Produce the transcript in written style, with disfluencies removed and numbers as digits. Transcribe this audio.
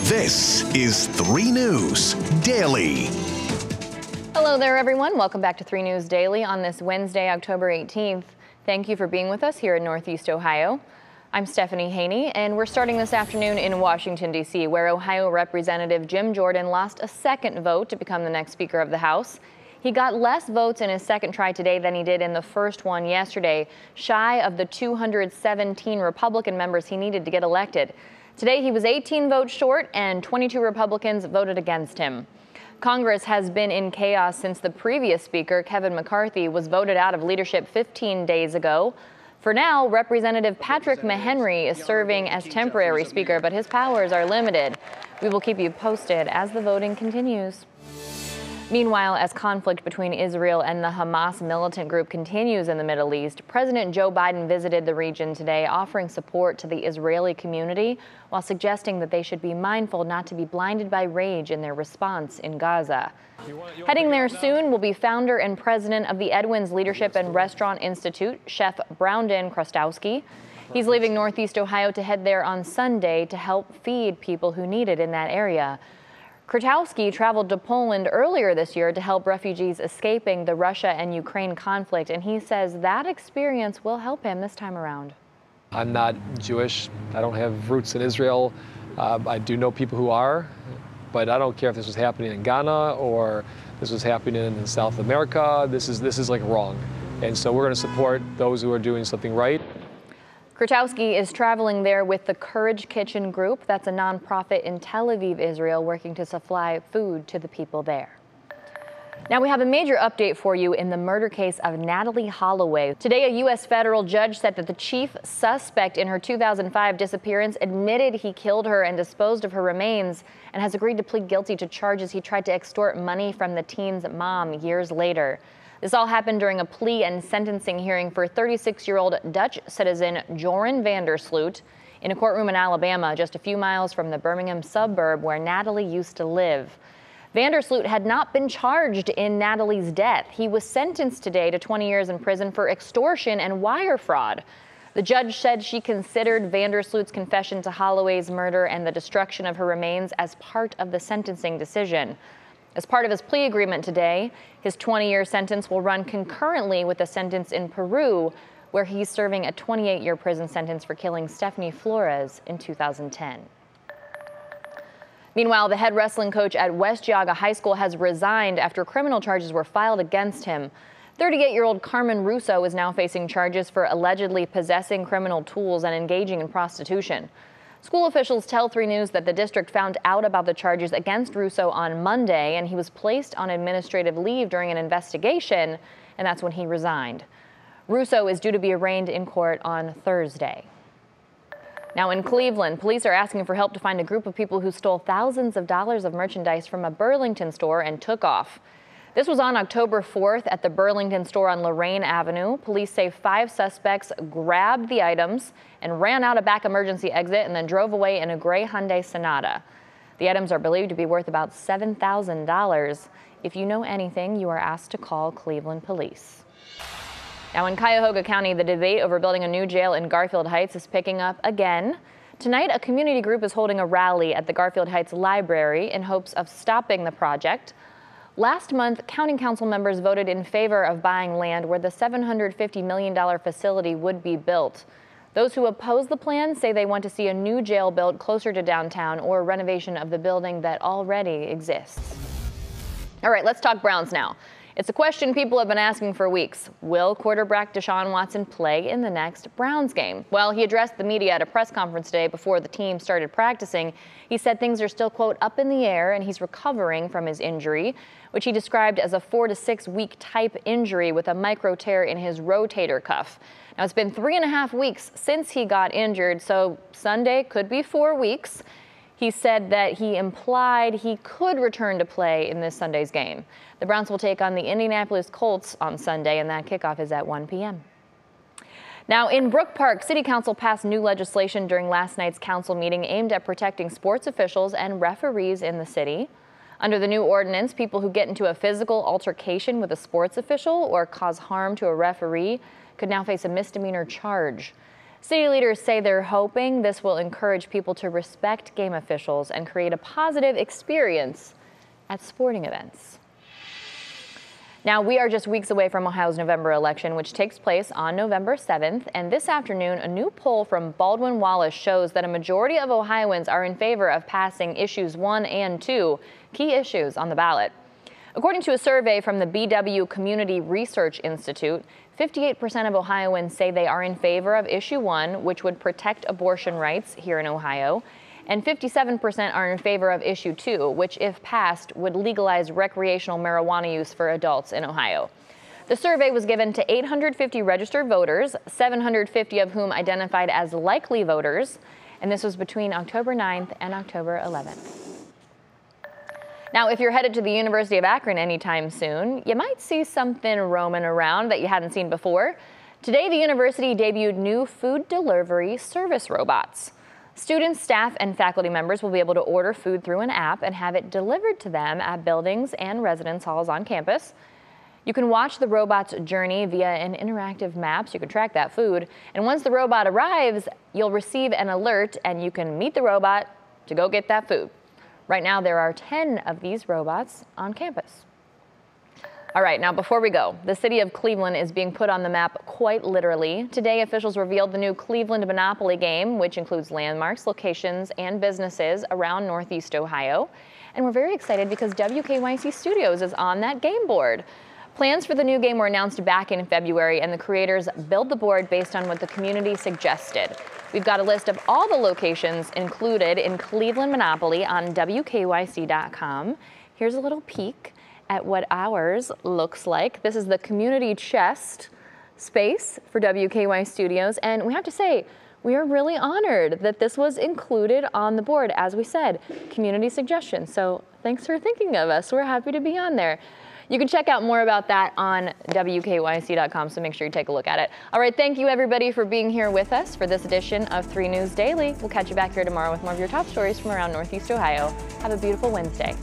This is 3 News Daily. Hello there, everyone. Welcome back to 3 News Daily on this Wednesday, October 18th. Thank you for being with us here in Northeast Ohio. I'm Stephanie Haney, and we're starting this afternoon in Washington, D.C., where Ohio Representative Jim Jordan lost a second vote to become the next Speaker of the House. He got less votes in his second try today than he did in the first one yesterday, shy of the 217 Republican members he needed to get elected. Today, he was 18 votes short, and 22 Republicans voted against him. Congress has been in chaos since the previous Speaker, Kevin McCarthy, was voted out of leadership 15 days ago. For now, Representative Patrick Mahenry is serving as temporary Speaker, but his powers are limited. We will keep you posted as the voting continues. Meanwhile, as conflict between Israel and the Hamas militant group continues in the Middle East, President Joe Biden visited the region today, offering support to the Israeli community while suggesting that they should be mindful not to be blinded by rage in their response in Gaza. Heading there soon will be founder and president of the Edwin's Leadership and Restaurant Institute, Chef Brandon Krostowski. He's leaving Northeast Ohio to head there on Sunday to help feed people who need it in that area. Krostowski traveled to Poland earlier this year to help refugees escaping the Russia and Ukraine conflict, and he says that experience will help him this time around. I'm not Jewish. I don't have roots in Israel. I do know people who are, but I don't care if this was happening in Ghana or this was happening in South America. This is like wrong. And so we're going to support those who are doing something right. Krostowski is traveling there with the Courage Kitchen Group. That's a nonprofit in Tel Aviv, Israel, working to supply food to the people there. Now we have a major update for you in the murder case of Natalee Holloway. Today, a U.S. federal judge said that the chief suspect in her 2005 disappearance admitted he killed her and disposed of her remains and has agreed to plead guilty to charges he tried to extort money from the teen's mom years later. This all happened during a plea and sentencing hearing for 36-year-old Dutch citizen Joran Van Der Sloot in a courtroom in Alabama, just a few miles from the Birmingham suburb where Natalee used to live. Van Der Sloot had not been charged in Natalee's death. He was sentenced today to 20 years in prison for extortion and wire fraud. The judge said she considered Van Der Sloot's confession to Holloway's murder and the destruction of her remains as part of the sentencing decision. As part of his plea agreement today, his 20-year sentence will run concurrently with a sentence in Peru, where he's serving a 28-year prison sentence for killing Stephanie Flores in 2010. Meanwhile, the head wrestling coach at West Geauga High School has resigned after criminal charges were filed against him. 38-year-old Carmen Russo is now facing charges for allegedly possessing criminal tools and engaging in prostitution. School officials tell 3 News that the district found out about the charges against Russo on Monday, and he was placed on administrative leave during an investigation, and that's when he resigned. Russo is due to be arraigned in court on Thursday. Now in Cleveland, police are asking for help to find a group of people who stole thousands of dollars of merchandise from a Burlington store and took off. This was on October 4th at the Burlington store on Lorraine Avenue. Police say 5 suspects grabbed the items and ran out a back emergency exit and then drove away in a gray Hyundai Sonata. The items are believed to be worth about $7,000. If you know anything, you are asked to call Cleveland police. Now in Cuyahoga County, the debate over building a new jail in Garfield Heights is picking up again. Tonight, a community group is holding a rally at the Garfield Heights Library in hopes of stopping the project. Last month, county council members voted in favor of buying land where the $750 million facility would be built. Those who oppose the plan say they want to see a new jail built closer to downtown or renovation of the building that already exists. All right, let's talk Browns now. It's a question people have been asking for weeks. Will quarterback Deshaun Watson play in the next Browns game? Well, he addressed the media at a press conference today before the team started practicing. He said things are still, quote, up in the air and he's recovering from his injury, which he described as a 4 to 6 week type injury with a micro tear in his rotator cuff. Now, it's been 3.5 weeks since he got injured, so Sunday could be 4 weeks. He said that he implied he could return to play in this Sunday's game. The Browns will take on the Indianapolis Colts on Sunday, and that kickoff is at 1 p.m. Now, in Brook Park, City Council passed new legislation during last night's council meeting aimed at protecting sports officials and referees in the city. Under the new ordinance, people who get into a physical altercation with a sports official or cause harm to a referee could now face a misdemeanor charge. City leaders say they're hoping this will encourage people to respect game officials and create a positive experience at sporting events. Now, we are just weeks away from Ohio's November election, which takes place on November 7th. And this afternoon, a new poll from Baldwin Wallace shows that a majority of Ohioans are in favor of passing issues 1 and 2, key issues on the ballot. According to a survey from the BW Community Research Institute, 58% of Ohioans say they are in favor of issue 1, which would protect abortion rights here in Ohio. And 57% are in favor of issue 2, which, if passed, would legalize recreational marijuana use for adults in Ohio. The survey was given to 850 registered voters, 750 of whom identified as likely voters, and this was between October 9th and October 11th. Now, if you're headed to the University of Akron anytime soon, you might see something roaming around that you hadn't seen before. Today, the university debuted new food delivery service robots. Students, staff, and faculty members will be able to order food through an app and have it delivered to them at buildings and residence halls on campus. You can watch the robot's journey via an interactive map so you can track that food. And once the robot arrives, you'll receive an alert and you can meet the robot to go get that food. Right now, there are 10 of these robots on campus. All right, now before we go, the city of Cleveland is being put on the map quite literally. Today, officials revealed the new Cleveland Monopoly game, which includes landmarks, locations, and businesses around Northeast Ohio. And we're very excited because WKYC Studios is on that game board. Plans for the new game were announced back in February, and the creators build the board based on what the community suggested. We've got a list of all the locations included in Cleveland Monopoly on WKYC.com. Here's a little peek at what ours looks like. This is the community chest space for WKY Studios, and we have to say, we are really honored that this was included on the board. As we said, community suggestions, so thanks for thinking of us. We're happy to be on there. You can check out more about that on WKYC.com, so make sure you take a look at it. All right, thank you everybody for being here with us for this edition of 3 News Daily. We'll catch you back here tomorrow with more of your top stories from around Northeast Ohio. Have a beautiful Wednesday.